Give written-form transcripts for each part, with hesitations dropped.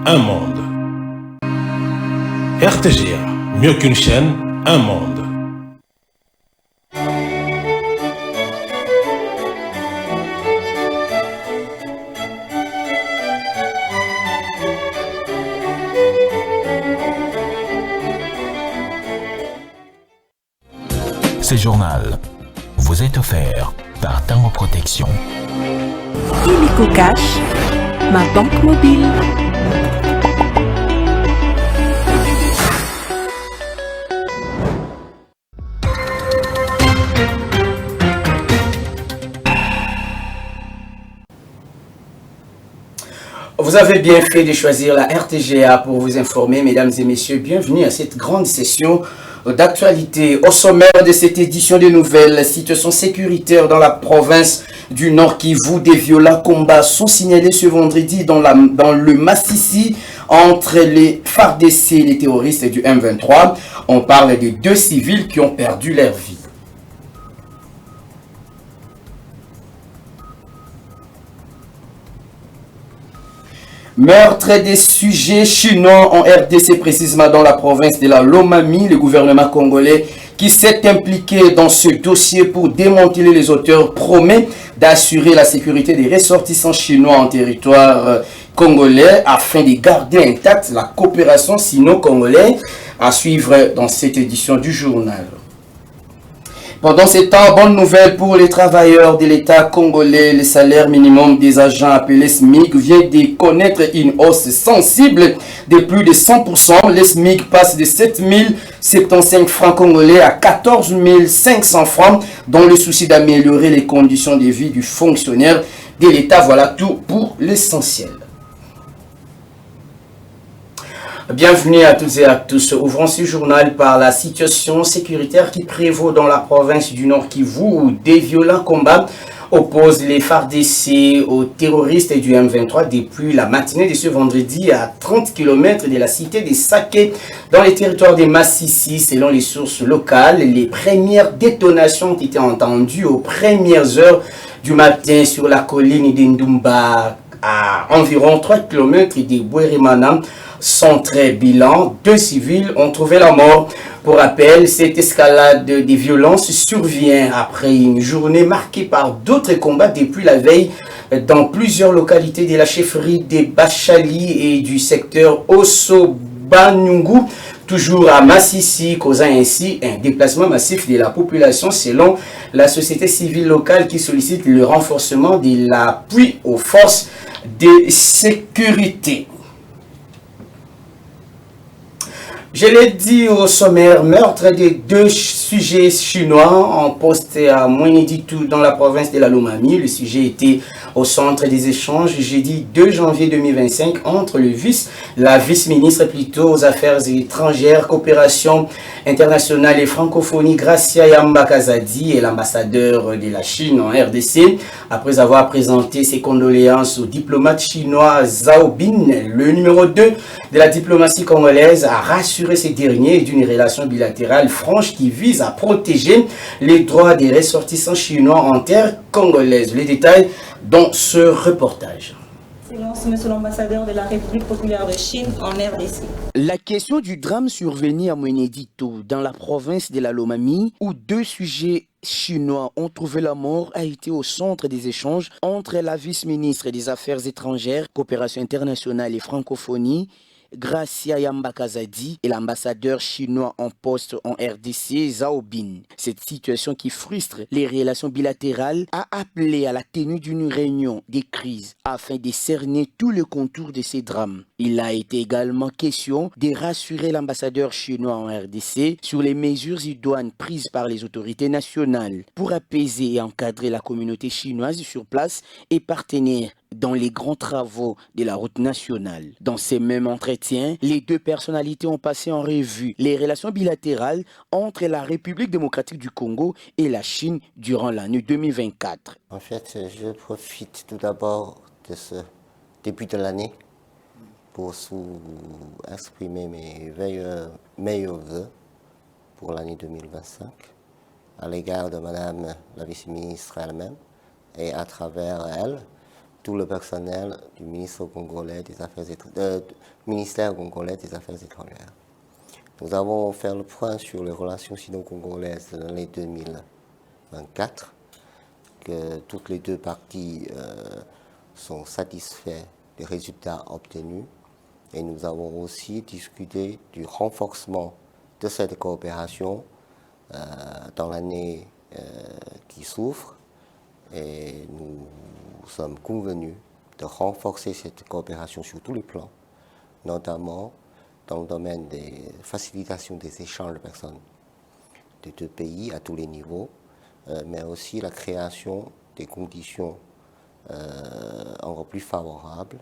un monde. RTGA, mieux qu'une chaîne, un monde. Ce journal vous est offert par Tango Protection. Illico Cash, ma banque mobile. Vous avez bien fait de choisir la RTGA pour vous informer, mesdames et messieurs. Bienvenue à cette grande session d'actualité. Au sommaire de cette édition de nouvelles, la situation sécuritaire dans la province du Nord Kivu, des violents combats sont signalés ce vendredi dans le Massissi entre les FARDC et les terroristes du M23. On parle de 2 civils qui ont perdu leur vie. Meurtre des sujets chinois en RDC, précisément dans la province de la Lomami. Le gouvernement congolais qui s'est impliqué dans ce dossier pour démanteler les auteurs promet d'assurer la sécurité des ressortissants chinois en territoire congolais afin de garder intacte la coopération sino-congolaise. À suivre dans cette édition du journal. Pendant ce temps, bonne nouvelle pour les travailleurs de l'État congolais. Le salaire minimum des agents appelés SMIC vient de connaître une hausse sensible de plus de 100%. Le SMIC passe de 7 075 francs congolais à 14 500 francs dans le souci d'améliorer les conditions de vie du fonctionnaire de l'État. Voilà tout pour l'essentiel. Bienvenue à toutes et à tous. Ouvrons ce journal par la situation sécuritaire qui prévaut dans la province du Nord Kivu où des violents combats opposent les FARDC aux terroristes du M23 depuis la matinée de ce vendredi à 30 km de la cité de Saké dans les territoires de Massissi. Selon les sources locales, les premières détonations ont été entendues aux premières heures du matin sur la colline d'Indumba à environ 3 km de Bouérimana. Sans très bilan, 2 civils ont trouvé la mort. Pour rappel, cette escalade des violences survient après une journée marquée par d'autres combats depuis la veille dans plusieurs localités de la chefferie des Bachali et du secteur Osso-Banyungu, toujours à Massissi, causant ainsi un déplacement massif de la population selon la société civile locale qui sollicite le renforcement de l'appui aux forces de sécurité. Je l'ai dit au sommaire, meurtre de 2 sujets chinois en poste à Mweneditu dans la province de la Lomami. Le sujet était au centre des échanges jeudi 2 janvier 2025 entre la vice-ministre plutôt aux affaires étrangères, coopération internationale et francophonie Gracia Yamba-Kazadi et l'ambassadeur de la Chine en RDC. Après avoir présenté ses condoléances au diplomate chinois Zhao Bin, le numéro 2 de la diplomatie congolaise a rassuré ces derniers d'une relation bilatérale franche qui vise à protéger les droits des ressortissants chinois en terre congolaise. Les détails dans ce reportage. Monsieur l'ambassadeur de la République populaire de Chine en RDC. La question du drame survenu à Mweneditu, dans la province de la Lomami, où 2 sujets chinois ont trouvé la mort, a été au centre des échanges entre la vice-ministre des Affaires étrangères, coopération internationale et francophonie, Gracia Yamba-Kazadi et l'ambassadeur chinois en poste en RDC, Zhao Bin. Cette situation qui frustre les relations bilatérales a appelé à la tenue d'une réunion des crises afin de cerner tout le contour de ces drames. Il a été également question de rassurer l'ambassadeur chinois en RDC sur les mesures idoines prises par les autorités nationales pour apaiser et encadrer la communauté chinoise sur place et partenaire dans les grands travaux de la route nationale. Dans ces mêmes entretiens, les 2 personnalités ont passé en revue les relations bilatérales entre la République démocratique du Congo et la Chine durant l'année 2024. En fait, je profite tout d'abord de ce début de l'année pour exprimer mes meilleurs vœux pour l'année 2025 à l'égard de Madame la vice-ministre elle-même et à travers elle tout le personnel du ministère congolais des Affaires étrangères. Nous avons fait le point sur les relations sino-congolaises de l'année 2024, que toutes les deux parties sont satisfaits des résultats obtenus. Et nous avons aussi discuté du renforcement de cette coopération dans l'année qui s'ouvre. Et nous sommes convenus de renforcer cette coopération sur tous les plans, notamment dans le domaine des facilitations des échanges de personnes des deux pays à tous les niveaux, mais aussi la création des conditions encore plus favorables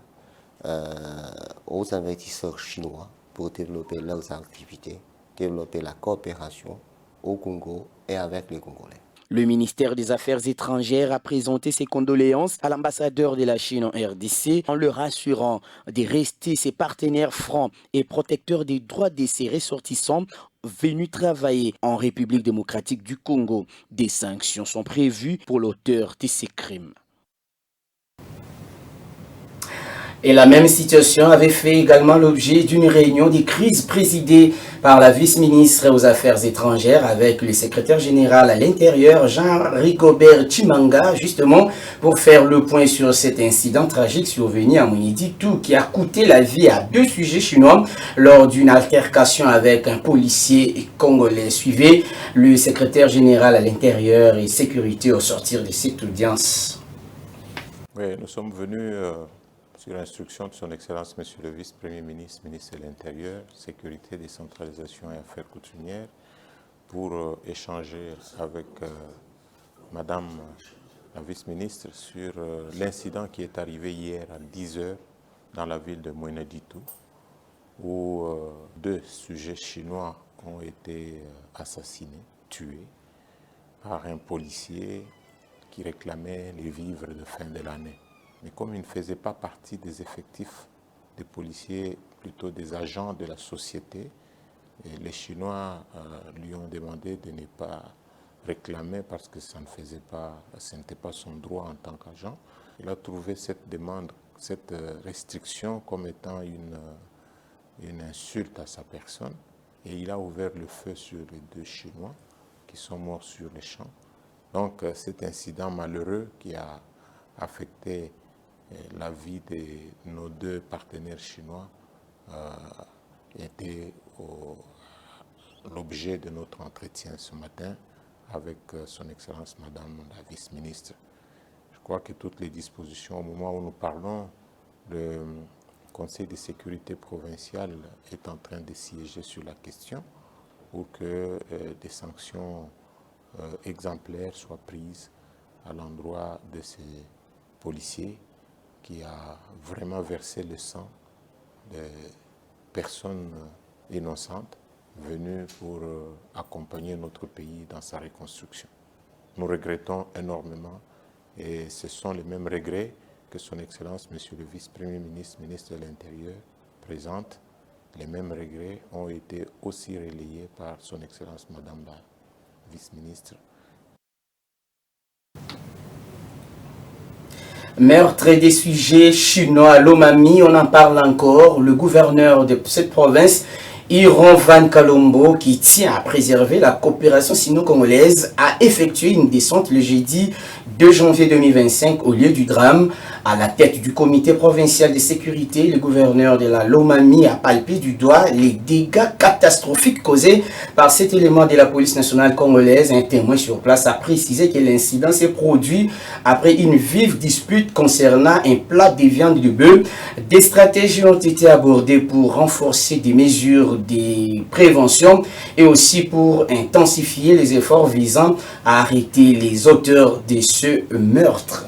aux investisseurs chinois pour développer leurs activités, développer la coopération au Congo et avec les Congolais. Le ministère des Affaires étrangères a présenté ses condoléances à l'ambassadeur de la Chine en RDC en le rassurant de rester ses partenaires francs et protecteurs des droits de ses ressortissants venus travailler en République démocratique du Congo. Des sanctions sont prévues pour l'auteur de ces crimes. Et la même situation avait fait également l'objet d'une réunion de crise présidée par la vice-ministre aux Affaires étrangères avec le secrétaire général à l'Intérieur, Jean-Rigobert Chimanga, justement pour faire le point sur cet incident tragique survenu à Moniditou qui a coûté la vie à 2 sujets chinois lors d'une altercation avec un policier congolais. Suivez le secrétaire général à l'Intérieur et Sécurité au sortir de cette audience. Oui, nous sommes venus sur l'instruction de son Excellence, Monsieur le Vice-Premier ministre, ministre de l'Intérieur, Sécurité, Décentralisation et Affaires coutumières, pour échanger avec Madame la Vice-ministre sur l'incident qui est arrivé hier à 10 h dans la ville de Mweneditu, où 2 sujets chinois ont été assassinés, tués, par un policier qui réclamait les vivres de fin de l'année. Mais comme il ne faisait pas partie des effectifs des policiers, plutôt des agents de la société, les Chinois lui ont demandé de ne pas réclamer parce que ce n'était pas son droit en tant qu'agent. Il a trouvé cette demande, cette restriction comme étant une insulte à sa personne et il a ouvert le feu sur les 2 Chinois qui sont morts sur les champs. Donc cet incident malheureux qui a affecté la vie de nos 2 partenaires chinois était l'objet de notre entretien ce matin avec son Excellence Madame la Vice-ministre. Je crois que toutes les dispositions, au moment où nous parlons, le Conseil de sécurité provincial est en train de siéger sur la question pour que des sanctions exemplaires soient prises à l'endroit de ces policiers qui a vraiment versé le sang de personnes innocentes venues pour accompagner notre pays dans sa reconstruction. Nous regrettons énormément et ce sont les mêmes regrets que son Excellence, Monsieur le Vice-Premier ministre, ministre de l'Intérieur, présente. Les mêmes regrets ont été aussi relayés par son Excellence Madame la Vice-ministre. Meurtre des sujets chinois à Lomami, on en parle encore. Le gouverneur de cette province, Iron Van Kalombo, qui tient à préserver la coopération sino-congolaise, a effectué une descente le jeudi 2 janvier 2025 au lieu du drame. À la tête du comité provincial de sécurité, le gouverneur de la Lomami a palpé du doigt les dégâts catastrophiques causés par cet élément de la police nationale congolaise. Un témoin sur place a précisé que l'incident s'est produit après une vive dispute concernant un plat de viande de bœuf. Des stratégies ont été abordées pour renforcer des mesures de prévention et aussi pour intensifier les efforts visant à arrêter les auteurs de ce meurtre.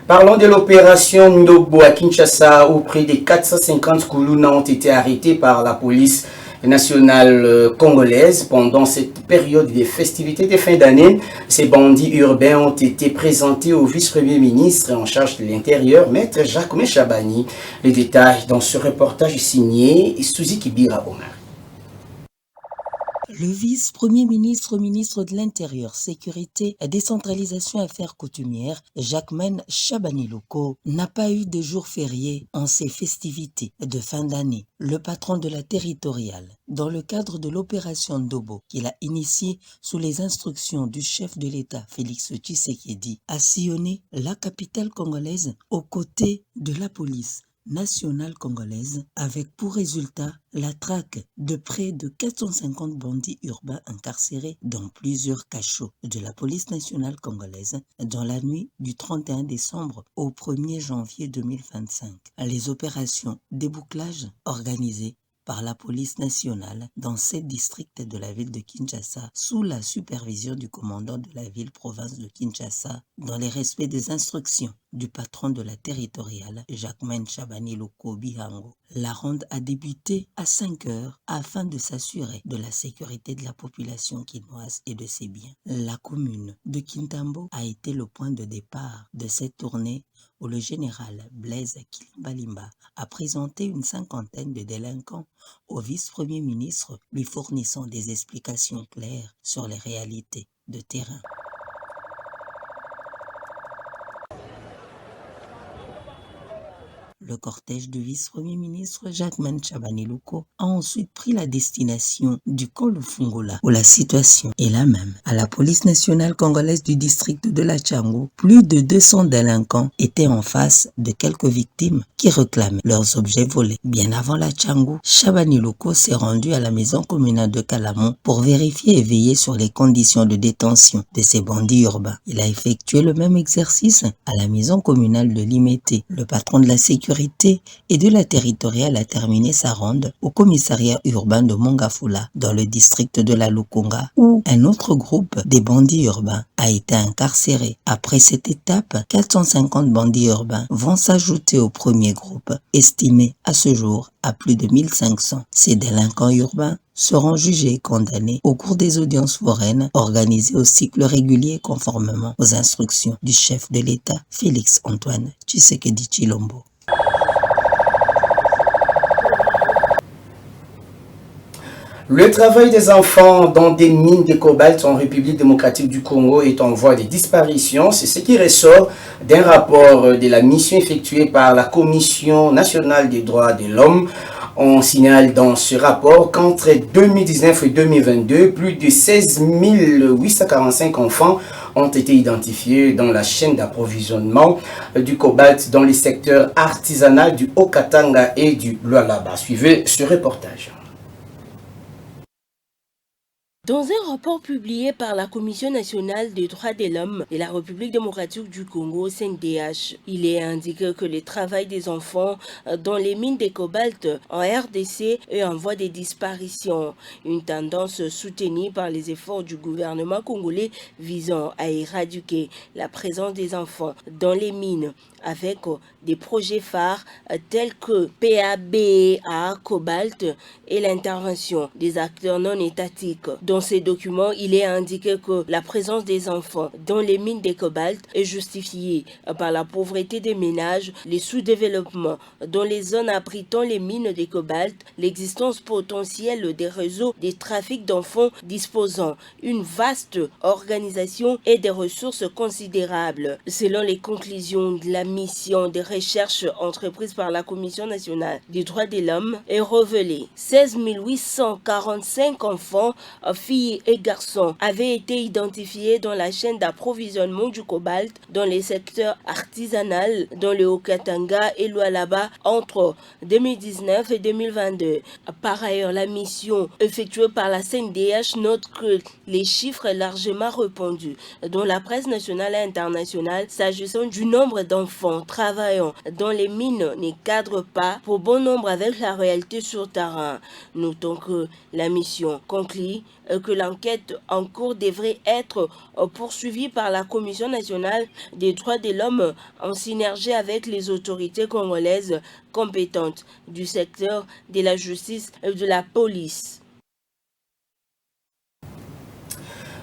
Parlons de l'opération Ndobo à Kinshasa où près de 450 Koulouna ont été arrêtés par la police nationale congolaise pendant cette période des festivités de fin d'année. Ces bandits urbains ont été présentés au vice-premier ministre en charge de l'Intérieur, Maître Jacques Chabani. Les détails dans ce reportage signé Suzy Kibira Omar. Le vice-premier ministre, ministre de l'Intérieur, Sécurité et Décentralisation Affaires coutumières, Jacquemaine Chabani-Loko, n'a pas eu de jour férié en ces festivités de fin d'année. Le patron de la territoriale, dans le cadre de l'opération Ndobo qu'il a initiée sous les instructions du chef de l'État, Félix Tshisekedi, a sillonné la capitale congolaise aux côtés de la police nationale congolaise avec pour résultat la traque de près de 450 bandits urbains incarcérés dans plusieurs cachots de la police nationale congolaise dans la nuit du 31 décembre au 1er janvier 2025. Les opérations débouclage organisées par la police nationale dans 7 districts de la ville de Kinshasa sous la supervision du commandant de la ville-province de Kinshasa dans les respects des instructions du patron de la territoriale Jacquemaine Chabani-Loko Bihango. La ronde a débuté à 5 heures afin de s'assurer de la sécurité de la population quinoise et de ses biens. La commune de Kintambo a été le point de départ de cette tournée où le général Blaise Kilimbalimba a présenté une cinquantaine de délinquants au vice-premier ministre, lui fournissant des explications claires sur les réalités de terrain. Le cortège du vice-premier ministre Jacquemaine Chabani-Loko a ensuite pris la destination du col Fungola, où la situation est la même. À la police nationale congolaise du district de la Tchango, plus de 200 délinquants étaient en face de quelques victimes qui réclamaient leurs objets volés. Bien avant la Tchango, Chabani-Loko s'est rendu à la maison communale de Kalamon pour vérifier et veiller sur les conditions de détention de ces bandits urbains. Il a effectué le même exercice à la maison communale de Limete. Le patron de la sécurité et de la territoriale a terminé sa ronde au commissariat urbain de Mongafula dans le district de la Lukunga où un autre groupe des bandits urbains a été incarcéré. Après cette étape, 450 bandits urbains vont s'ajouter au premier groupe, estimé à ce jour à plus de 1500. Ces délinquants urbains seront jugés et condamnés au cours des audiences foraines organisées au cycle régulier conformément aux instructions du chef de l'État, Félix Antoine Tshisekedi Tshilombo. Le travail des enfants dans des mines de cobalt en République démocratique du Congo est en voie de disparition. C'est ce qui ressort d'un rapport de la mission effectuée par la Commission nationale des droits de l'homme. On signale dans ce rapport qu'entre 2019 et 2022, plus de 16 845 enfants ont été identifiés dans la chaîne d'approvisionnement du cobalt dans les secteurs artisanaux du Haut-Katanga et du Lualaba. Suivez ce reportage. Dans un rapport publié par la Commission nationale des droits de l'homme et la République démocratique du Congo, CNDH, il est indiqué que le travail des enfants dans les mines de cobalt en RDC est en voie de disparition, une tendance soutenue par les efforts du gouvernement congolais visant à éradiquer la présence des enfants dans les mines avec des projets phares tels que PABA Cobalt et l'intervention des acteurs non étatiques. Dans ces documents, il est indiqué que la présence des enfants dans les mines de cobalt est justifiée par la pauvreté des ménages, les sous-développements dans les zones abritant les mines de cobalt, l'existence potentielle des réseaux de trafic d'enfants disposant une vaste organisation et des ressources considérables. Selon les conclusions de la mission de recherche entreprise par la Commission nationale des droits de l'homme est révélée. 16 845 enfants, filles et garçons avaient été identifiés dans la chaîne d'approvisionnement du cobalt dans les secteurs artisanaux dans le Haut-Katanga et Lualaba entre 2019 et 2022. Par ailleurs, la mission effectuée par la CNDH note que les chiffres largement répandus dans la presse nationale et internationale s'agissant du nombre d'enfants travaillant dans les mines ne cadrent pas pour bon nombre avec la réalité sur terrain. Notons que la mission conclut que l'enquête en cours devrait être poursuivie par la Commission nationale des droits de l'homme en synergie avec les autorités congolaises compétentes du secteur de la justice et de la police.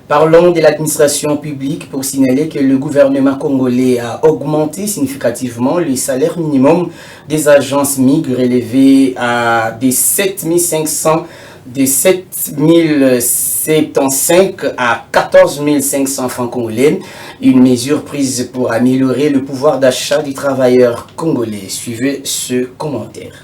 Parlons de l'administration publique pour signaler que le gouvernement congolais a augmenté significativement le salaire minimum des agences MIG relevé à des 7 500 de 7 075 à 14 500 francs congolais, une mesure prise pour améliorer le pouvoir d'achat des travailleurs congolais. Suivez ce commentaire.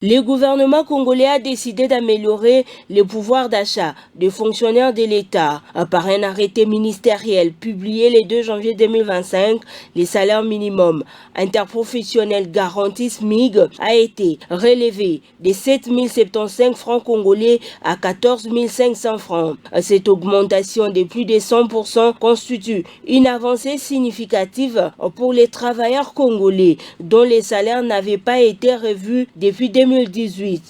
Le gouvernement congolais a décidé d'améliorer le pouvoir d'achat des fonctionnaires de l'État. Par un arrêté ministériel publié le 2 janvier 2025, le salaire minimum interprofessionnel garanti SMIG a été relevé de 7 075 francs congolais à 14 500 francs. Cette augmentation de plus de 100% constitue une avancée significative pour les travailleurs congolais dont les salaires n'avaient pas été revus depuis 2018.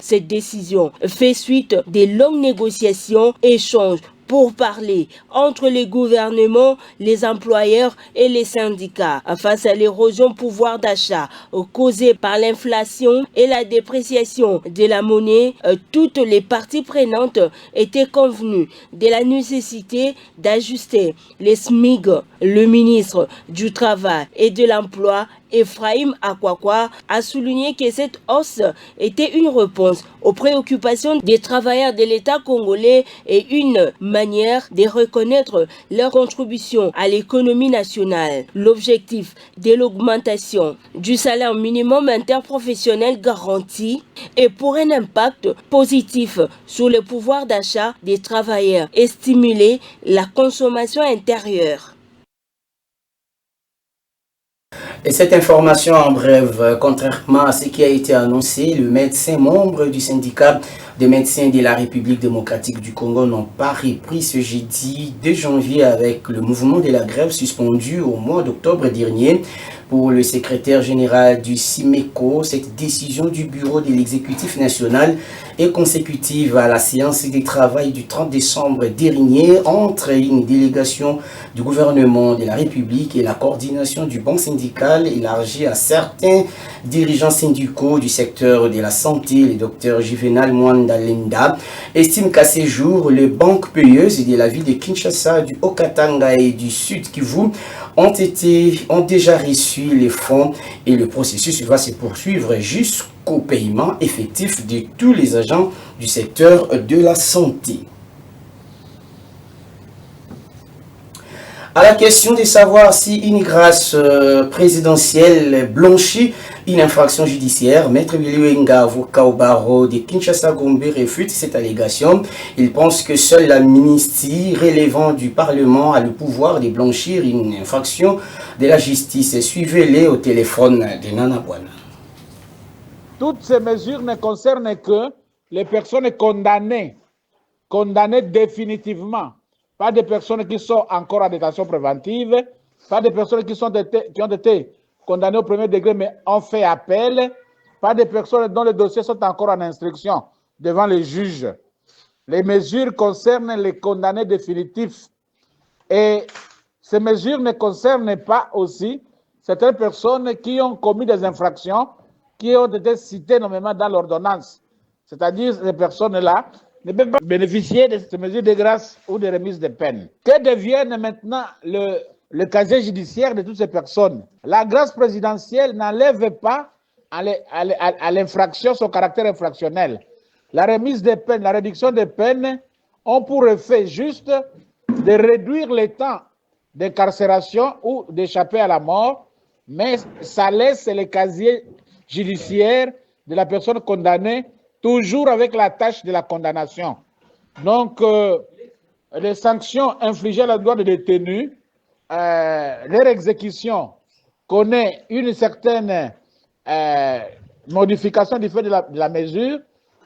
Cette décision fait suite des longues négociations, échanges pour parler entre les gouvernements, les employeurs et les syndicats. Face à l'érosion pouvoir d'achat causée par l'inflation et la dépréciation de la monnaie, toutes les parties prenantes étaient convenues de la nécessité d'ajuster les SMIG. Le ministre du Travail et de l'Emploi, Ephraim Akwakwa, a souligné que cette hausse était une réponse aux préoccupations des travailleurs de l'État congolais et une manière de reconnaître leur contribution à l'économie nationale. L'objectif de l'augmentation du salaire minimum interprofessionnel garanti est pour un impact positif sur le pouvoir d'achat des travailleurs et stimuler la consommation intérieure. Et cette information en bref, contrairement à ce qui a été annoncé, le médecin membre du syndicat des médecins de la République démocratique du Congo n'ont pas repris ce jeudi 2 janvier avec le mouvement de la grève suspendu au mois d'octobre dernier. Pour le secrétaire général du CIMECO, cette décision du bureau de l'exécutif national est consécutive à la séance de travail du 30 décembre dernier entre une délégation du gouvernement de la République et la coordination du banc syndical élargie à certains dirigeants syndicaux du secteur de la santé. Le docteur Juvenal Mwandalenda estime qu'à ces jours, les banques payeuses de la ville de Kinshasa, du Haut-Katanga et du Sud-Kivu ont déjà reçu les fonds et le processus va se poursuivre jusqu'au paiement effectif de tous les agents du secteur de la santé. À la question de savoir si une grâce présidentielle blanchit une infraction judiciaire, Maître Biliwenga, avocat au barreau de Kinshasa-Gombe, réfute cette allégation. Il pense que seule l'amnistie relevant du Parlement a le pouvoir de blanchir une infraction de la justice. Suivez-les au téléphone de Nana Bwana. Toutes ces mesures ne concernent que les personnes condamnées définitivement. Pas des personnes qui sont encore en détention préventive, pas des personnes qui ont été condamnées au premier degré mais ont fait appel, pas des personnes dont les dossiers sont encore en instruction devant les juges. Les mesures concernent les condamnés définitifs. Et ces mesures ne concernent pas aussi certaines personnes qui ont commis des infractions qui ont été citées nommément dans l'ordonnance. C'est-à-dire ces personnes-là ne peuvent pas bénéficier de ces mesures de grâce ou de remise de peine. Que devienne maintenant le casier judiciaire de toutes ces personnes? La grâce présidentielle n'enlève pas à l'infraction son caractère infractionnel. La remise de peine, la réduction des peines ont pour effet juste de réduire le temps d'incarcération ou d'échapper à la mort, mais ça laisse le casier judiciaire de la personne condamnée toujours avec la tâche de la condamnation. Donc, les sanctions infligées à l'endroit des détenus, leur exécution connaît une certaine modification du fait de la mesure,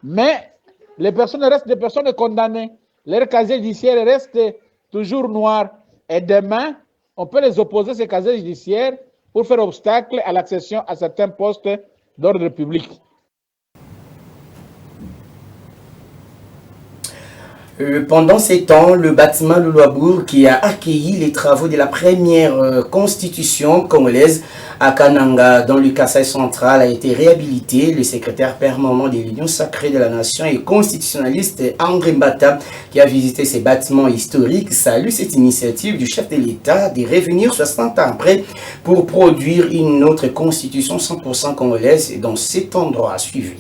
mais les personnes restent des personnes condamnées. Leur casier judiciaire reste toujours noir. Et demain, on peut les opposer, ces casiers judiciaires, pour faire obstacle à l'accession à certains postes d'ordre public. Pendant ces temps, le bâtiment Luluabourg qui a accueilli les travaux de la première constitution congolaise à Kananga dans le Kasaï central a été réhabilité. Le secrétaire permanent de l'Union sacrée de la nation et constitutionnaliste André Mbata, qui a visité ces bâtiments historiques, salue cette initiative du chef de l'État de revenir 60 ans après pour produire une autre constitution 100% congolaise dans cet endroit suivi.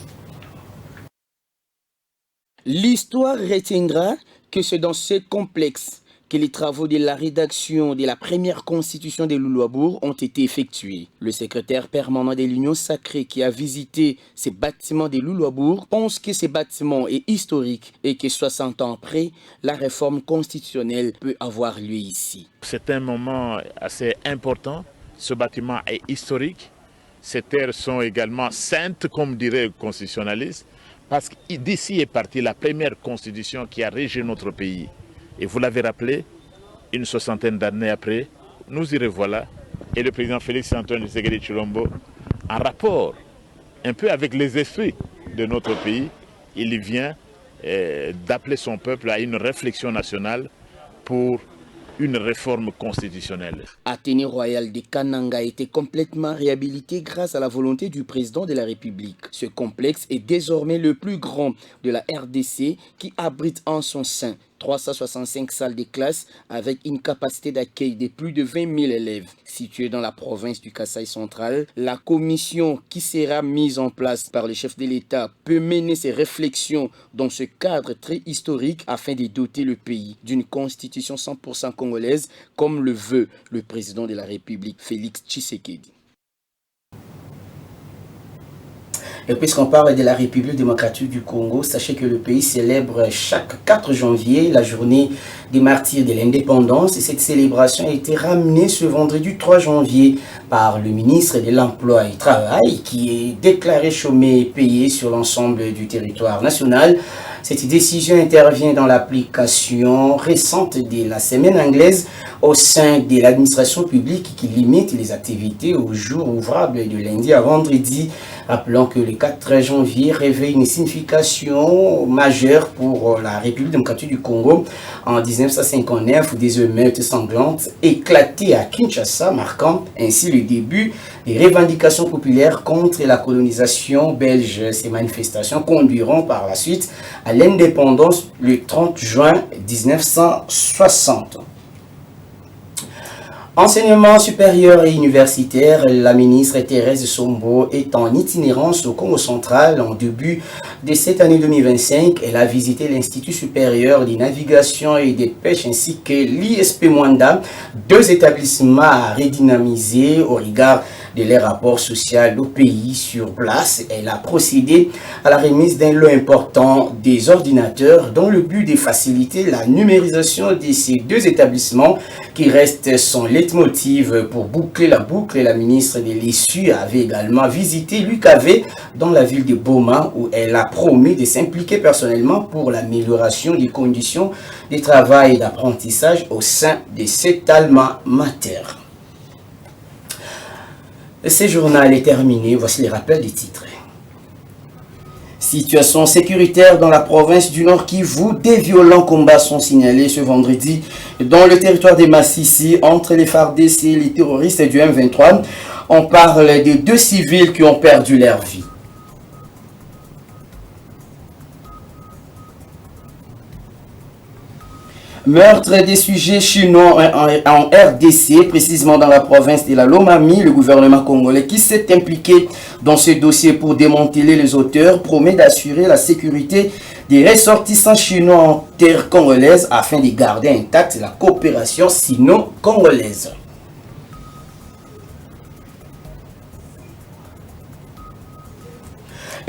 L'histoire retiendra que c'est dans ce complexe que les travaux de la rédaction de la première constitution de Loulouabour ont été effectués. Le secrétaire permanent de l'Union sacrée qui a visité ces bâtiments de Loulouabour pense que ces bâtiments est historique et que 60 ans après, la réforme constitutionnelle peut avoir lieu ici. C'est un moment assez important. Ce bâtiment est historique. Ces terres sont également saintes, comme dirait le constitutionnaliste, parce que d'ici est partie la première constitution qui a régi notre pays. Et vous l'avez rappelé, une soixantaine d'années après, nous y revoilà. Et le président Félix Antoine Tshisekedi Tshilombo, en rapport un peu avec les esprits de notre pays, il vient d'appeler son peuple à une réflexion nationale pour une réforme constitutionnelle. Athénée royal de Kananga a été complètement réhabilité grâce à la volonté du président de la République. Ce complexe est désormais le plus grand de la RDC qui abrite en son sein 365 salles de classe avec une capacité d'accueil de plus de 20 000 élèves. Située dans la province du Kasaï central, la commission qui sera mise en place par le chef de l'État peut mener ses réflexions dans ce cadre très historique afin de doter le pays d'une constitution 100% congolaise comme le veut le président de la République, Félix Tshisekedi. Et puisqu'on parle de la République démocratique du Congo, sachez que le pays célèbre chaque 4 janvier la journée des martyrs de l'indépendance. Et cette célébration a été ramenée ce vendredi 3 janvier par le ministre de l'Emploi et du Travail qui est déclaré chômé et payé sur l'ensemble du territoire national. Cette décision intervient dans l'application récente de la semaine anglaise au sein de l'administration publique qui limite les activités aux jours ouvrables de lundi à vendredi. Rappelons que le 4 janvier révèle une signification majeure pour la République démocratique du Congo. En 1959, des émeutes sanglantes éclatées à Kinshasa, marquant ainsi le début des revendications populaires contre la colonisation belge. Ces manifestations conduiront par la suite à l'indépendance le 30 juin 1960. Enseignement supérieur et universitaire, la ministre Thérèse Sombo est en itinérance au Congo central en début de cette année 2025. Elle a visité l'Institut supérieur de navigation et de pêche ainsi que l'ISP Mwanda, 2 établissements à redynamiser au regard de les rapports sociaux au pays sur place. Elle a procédé à la remise d'un lot important des ordinateurs dans le but de faciliter la numérisation de ces 2 établissements qui restent son leitmotiv pour boucler la boucle. La ministre de l'Issu avait également visité l'UKV dans la ville de Boma où elle a promis de s'impliquer personnellement pour l'amélioration des conditions de travail et d'apprentissage au sein de cet alma mater. Ce journal est terminé. Voici les rappels des titres. Situation sécuritaire dans la province du Nord Kivu. Des violents combats sont signalés ce vendredi dans le territoire des Massissi entre les FARDC et les terroristes du M23. On parle de 2 civils qui ont perdu leur vie. Meurtre des sujets chinois en RDC, précisément dans la province de la Lomami. Le gouvernement congolais qui s'est impliqué dans ce dossier pour démanteler les auteurs promet d'assurer la sécurité des ressortissants chinois en terre congolaise afin de garder intacte la coopération sino-congolaise.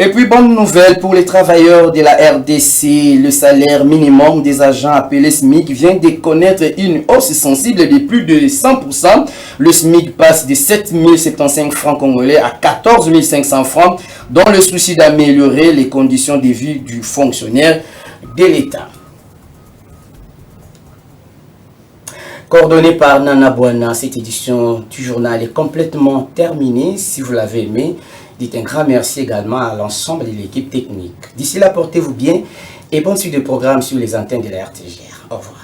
Et puis, bonne nouvelle pour les travailleurs de la RDC, le salaire minimum des agents appelés SMIC vient de connaître une hausse sensible de plus de 100%. Le SMIC passe de 7 075 francs congolais à 14 500 francs dans le souci d'améliorer les conditions de vie du fonctionnaire de l'État. Coordonnée par Nana Bouana, cette édition du journal est complètement terminée. Si vous l'avez aimé, dites un grand merci également à l'ensemble de l'équipe technique. D'ici là, portez-vous bien et bonne suite de programme sur les antennes de la RTGR. Au revoir.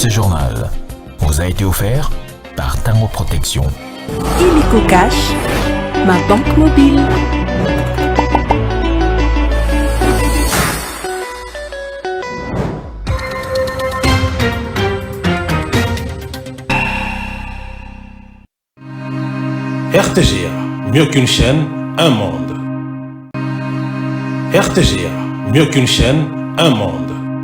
Ce journal vous a été offert par Tango Protection. Illico Cash, ma banque mobile. RTGA, mieux qu'une chaîne, un monde. RTGA, mieux qu'une chaîne, un monde.